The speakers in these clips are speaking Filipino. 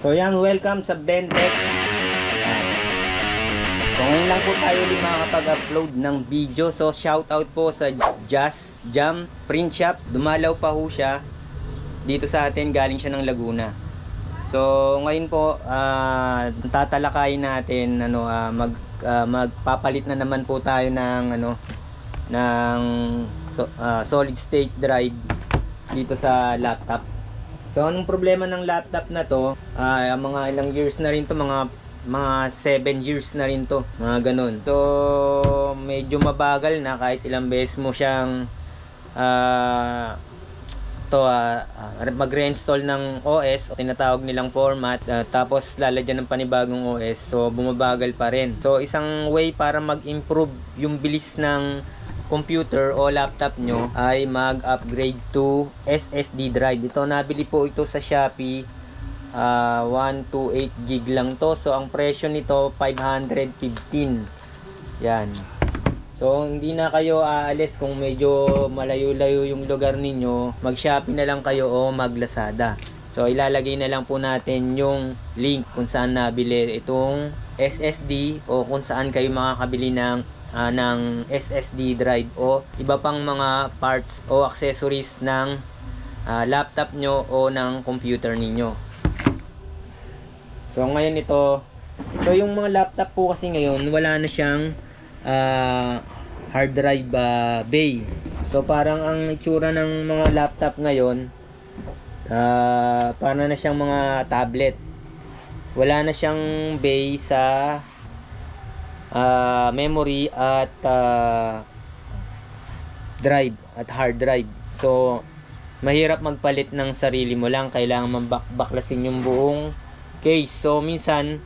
So yan, welcome sa Bentech. So ngayon lang po tayo ulit makakapag-upload ng video. So shoutout po sa Just Jam Print Shop. Dumalaw pa ho siya dito sa atin, galing siya ng Laguna. So ngayon po tatalakayin natin magpapalit na naman po tayo ng solid state drive dito sa laptop. So anong problema ng laptop na to? Mga ilang years na rin to, mga 7 years na rin to, mga ganun. So medyo mabagal na kahit ilang beses mo siyang mag-reinstall ng OS o tinatawag nilang format, tapos lalagyan ng panibagong OS, so bumabagal pa rin. So isang way para mag-improve yung bilis ng computer o laptop nyo ay mag-upgrade to SSD drive. Ito, nabili po ito sa Shopee. 128 gig lang to. So ang presyo nito 515. Yan. So hindi na kayo aalis kung medyo malayo-layo yung lugar ninyo. Mag-Shopee na lang kayo o mag-Lazada. So ilalagay na lang po natin yung link kung saan nabili itong SSD o kung saan kayo makakabili ng SSD drive o iba pang mga parts o accessories ng laptop nyo o ng computer ninyo. So ngayon ito, so yung mga laptop po kasi ngayon wala na siyang hard drive bay. So parang ang itsura ng mga laptop ngayon parang na siyang mga tablet. Wala na siyang bay sa memory at drive at hard drive. So mahirap magpalit ng sarili mo lang, kailangan baklasin yung buong case. So minsan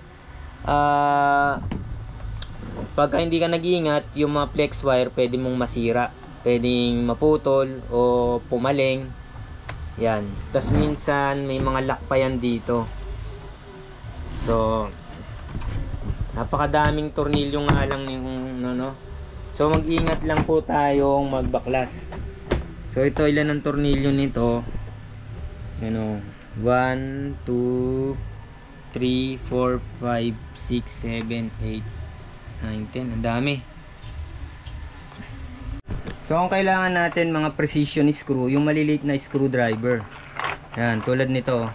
pagka hindi ka nag-iingat, yung mga flex wire pwede mong masira, pwedeng maputol o pumaling. Yan. Tas minsan may mga lock pa yan dito. So napakadaming tornilyo nga lang yung So mag-ingat lang po tayong magbaklas. So ito, ilan ang tornilyo nito? 1, 2, 3, 4, 5, 6, 7, 8, 9, 10. Ang dami. So ang kailangan natin mga precision screw, yung maliliit na screwdriver. Yan, tulad nito.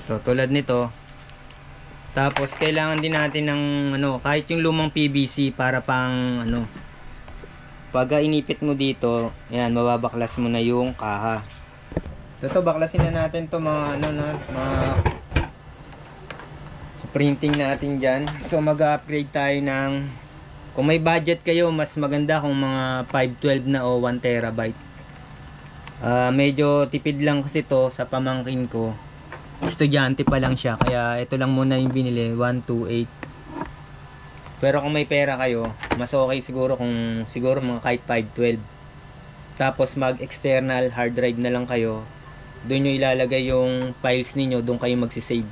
Ito, tulad nito. Tapos kailangan din natin ng kahit yung lumang PVC para pang pag inipit mo dito, yan, mababaklas mo na yung kaha. Ito, baklasin na natin to mga printing natin dyan. So mag-upgrade tayo ng, kung may budget kayo, mas maganda kung mga 512 na o 1 terabyte. Medyo tipid lang kasi to sa pamangkin ko. Estudyante pa lang siya, kaya ito lang muna yung binili, 128. Pero kung may pera kayo, mas okay siguro kung mga kahit 512. Tapos mag external hard drive na lang kayo, doon nyo ilalagay yung files ninyo, doon kayo magsisave.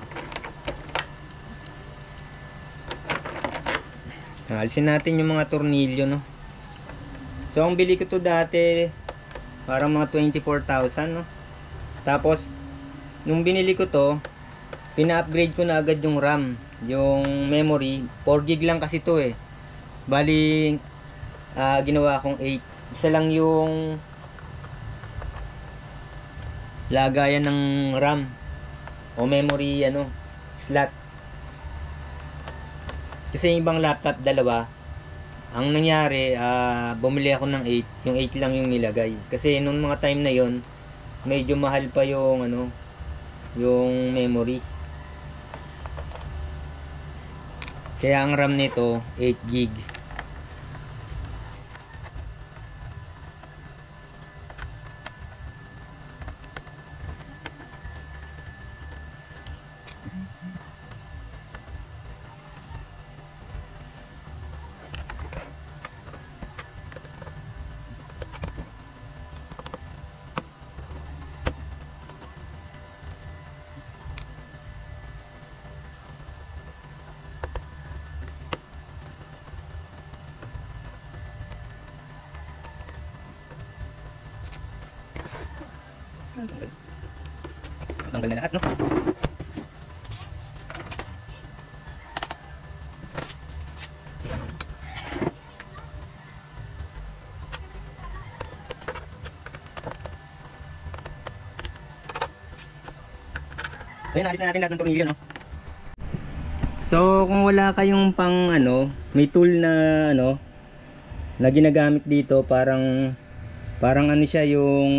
Alisin natin yung mga tornilyo, no. So ang bili ko to dati parang mga 24,000, no. Tapos nung binili ko to, pina-upgrade ko na agad yung RAM, yung memory. 4 gig lang kasi to eh. Bali ginawa kong 8. Isa lang yung lagayan ng RAM o memory slot. Kasi yung ibang laptop dalawa. Ang nangyari, bumili ako ng 8. Yung 8 lang yung nilagay. Kasi nung mga time na yon, medyo mahal pa yung yung memory. Kaya ang RAM nito 8 gig. Tanggal na lahat, no? So yun, alis na natin lahat ng tornilyo, no? So kung wala kayong pang ano, may tool na ano na ginagamit dito, parang ano siya, yung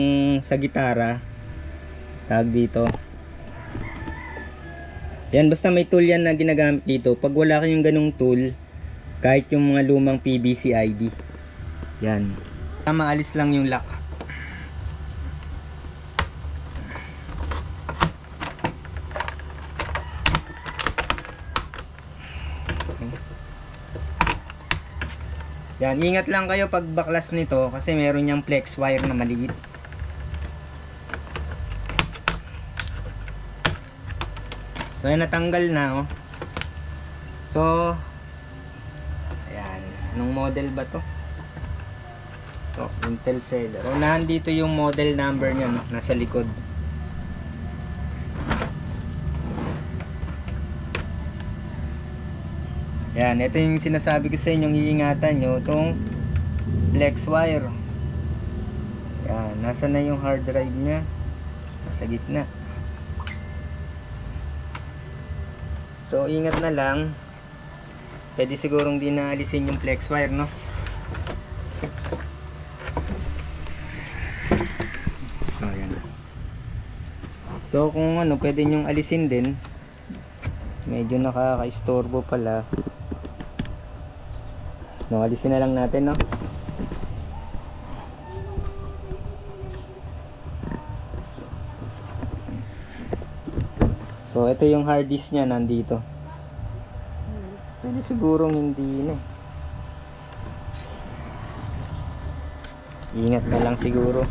sa gitara tag dito. Yan, basta may tool yan na ginagamit dito. Pag wala kayong ganung tool, kahit yung mga lumang PVC ID, yan, maalis lang yung lock. Yan, ingat lang kayo pag baklas nito kasi meron niyang flex wire na maliit. So yan, natanggal na, oh. So ayan, anong model ba to? To, Intel Seller. Unahan dito yung model number niya, no? Nasa likod. Yan, ito yung sinasabi ko sa inyong iingatan nyo, itong flex wire. Yan, nasa na yung hard drive nya? Nasa gitna. So ingat na lang, pwede sigurong di naalisin yung flex wire, no? So yan. So kung ano, pwede nyong alisin din, medyo nakaka-istorbo pala. No, alisin na lang natin, no? So ito yung hard disk nya, nandito. Pwede sigurong hindi na. Ingat na lang siguro.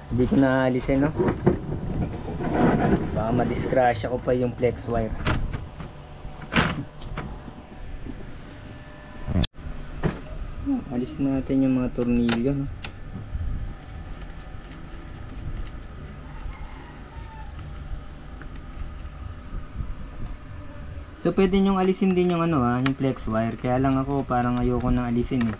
Hindi ko na alisin, no? Baka madiskrasya ko pa yung flex wire. Alis natin yung mga tornilyo, no? So pwede nyong alisin din yung ano, yung flex wire. Kaya lang ako parang ayoko nang alisin, eh.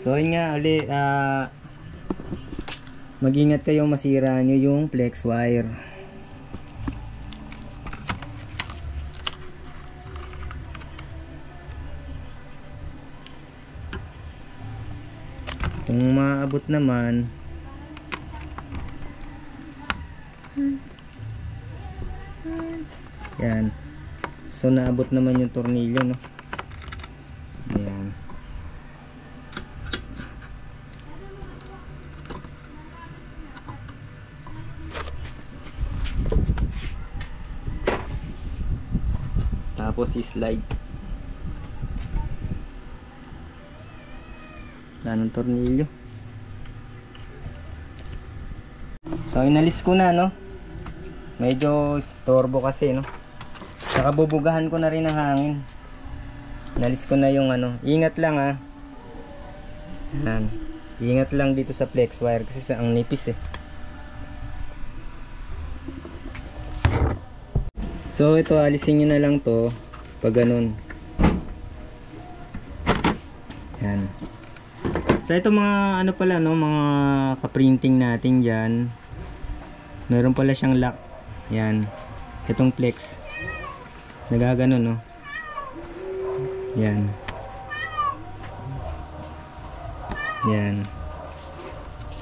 So yun nga ulit, mag-ingat kayong masira nyo yung flex wire. Kung maabot naman, yan. So naabot naman yung tornilyo, no? Ayan. Tapos i-slide. Wala ng tornilyo. So inalis ko na, no? Medyo storbo kasi, no? Saka bubugahan ko na rin ang hangin. Inalis ko na yung ano. Ingat lang, ha. Yan. Ingat lang dito sa flex wire kasi sa ang nipis, eh. So ito, alisin nyo na lang to pag ganun. Yan. So ito mga ano pala, no, mga ka-printing natin dyan. Meron pala siyang lock. Yan. Itong flex. Nagaganon, no. Yan. Yan.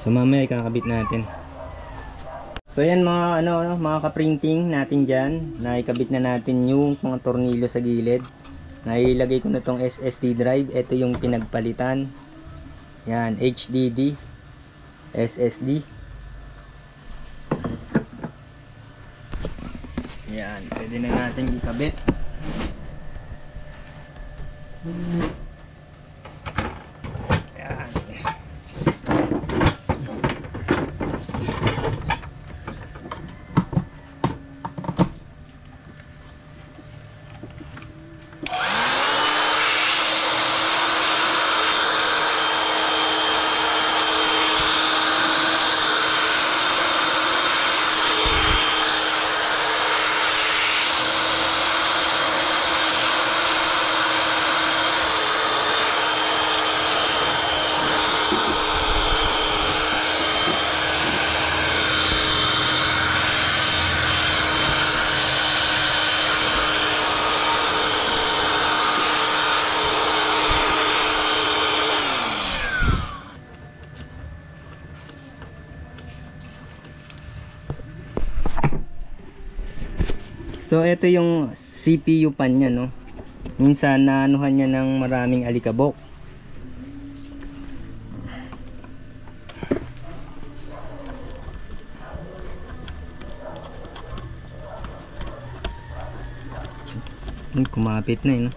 So mamaya ikakabit natin. So yan mga ano, mga ka-printing natin dyan. Naikabit na natin yung mga tornilyo sa gilid. Nailagay ko na tong SSD drive. Ito yung pinagpalitan. Yan, HDD SSD. Yan, pwede na natin ikabit. Yan. So ito yung CPU pan niya, no. Minsan naanuhan niya ng maraming alikabok. Kumapit na, no.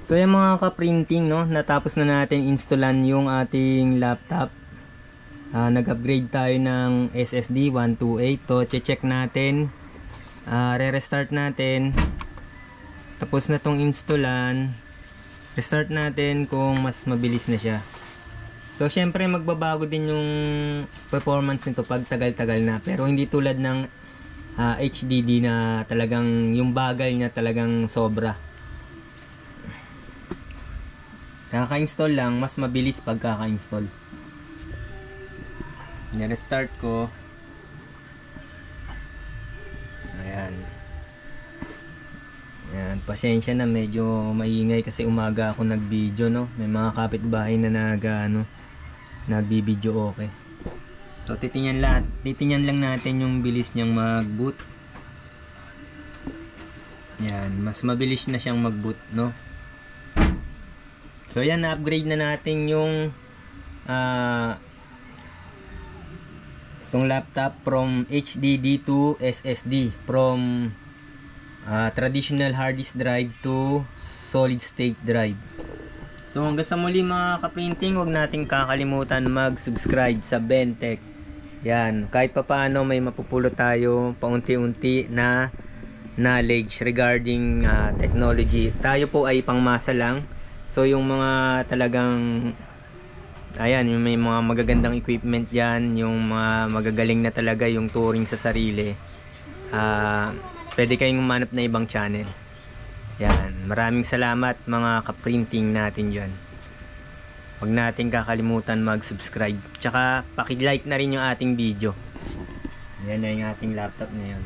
So yung mga ka-printing, no, natapos na natin installan yung ating laptop. Nag-upgrade tayo ng SSD 128. So check natin, re-restart natin. Tapos na tong installan, restart natin kung mas mabilis na siya. So syempre magbabago din yung performance nito pag tagal-tagal na, pero hindi tulad ng HDD na talagang yung bagal niya talagang sobra. Kaka-install lang, mas mabilis pag kaka-install. Ni-restart ko. Ayan. Ayan, pasensya na, medyo maingay kasi umaga ako nag-video, no. May mga kapitbahay na nag-video, okay. So titingnan lang natin yung bilis niyang mag-boot. Ayan, mas mabilis na siyang mag-boot, no. So yan, na-upgrade na natin yung itong laptop from HDD to SSD, from traditional hard disk drive to solid state drive. So hanggang sa muli mga ka-printing, huwag nating kakalimutan mag-subscribe sa Bentech. Yan, kahit papaano may mapupulot tayo paunti-unti na knowledge regarding technology. Tayo po ay pangmasa lang. So yung mga talagang, ayan, yung may mga magagandang equipment dyan, yung mga magagaling na talaga yung touring sa sarili, pwede kayong humanap na ibang channel. Yan, maraming salamat mga ka-printing natin dyan. Huwag natin kakalimutan mag-subscribe, tsaka paki-like na rin yung ating video. Yan na yung ating laptop na yun.